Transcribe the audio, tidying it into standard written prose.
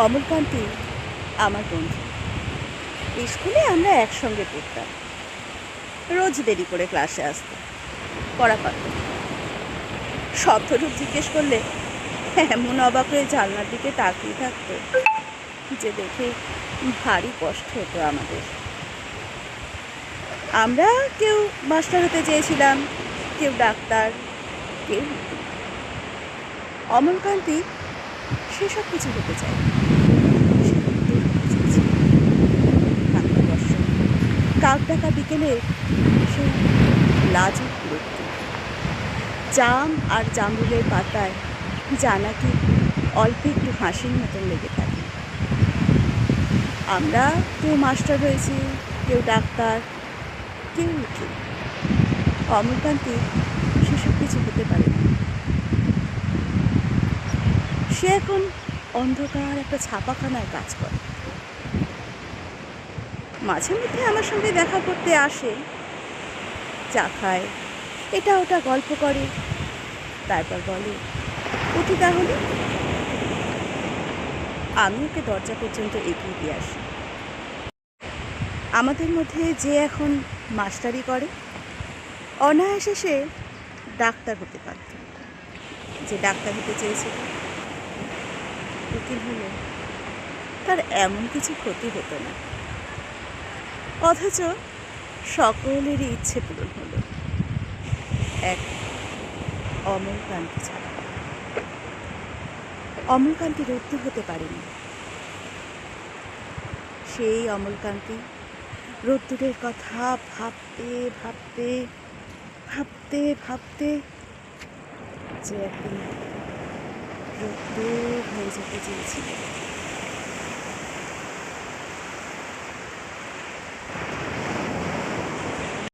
অমলকান্তি আমার বন্ধু। স্কুলে আমরা একসঙ্গে পড়তাম, রোজ দেরি করে ক্লাসে আসতাম, পড়া পারত না। শব্দরূপ জিজ্ঞেস করলে এমন অবাক হয়ে জানলার দিকে তাকিয়ে থাকতো যে দেখে ভারী কষ্ট হতো আমাদের। আমরা কেউ মাস্টার হতে চেয়েছিলাম, কেউ ডাক্তার, কেউ উকিল। অমলকান্তি সেসব কিছু হতে চায়। কাক ডাকা বিকেলে সে লাজুক রোদ্দুর, জাম আর জামরুলের পাতায় জানাকি অল্প একটু হাসির মতন লেগে থাকে। আমরা কেউ মাস্টার হয়েছি, কেউ ডাক্তার, কেউ উকিল। অমলকান্তি সেসব কিছু হতে পারে না। সে এখন অন্ধকার একটা ছাপাখানায় কাজ করে। মাঝে মধ্যে আমার সঙ্গে দেখা করতে আসে, চা খায়, এটা ওটা গল্প করে, তারপর বলে উঠি তাহলে। আমি ওকে দরজা পর্যন্ত এগিয়ে দিয়ে আসি। আমাদের মধ্যে যে এখন মাস্টারি করে, অনায়াসে সে ডাক্তার হতে পারত। যে ডাক্তার হতে চেয়েছিল, উকিল হলে তার এমন কিছু ক্ষতি হতো না। অথচ সকলেরই ইচ্ছে পূরণ হলো, এক অমলকান্তি ছাড়া। অমলকান্তি রোদ্দুর হতে পারেনি। সেই অমলকান্তি রোদ্দুরের কথা ভাবতে ভাবতে ভাবতে ভাবতে যে একদিন রোদ্দুর হয়ে যেতে চেয়েছিল।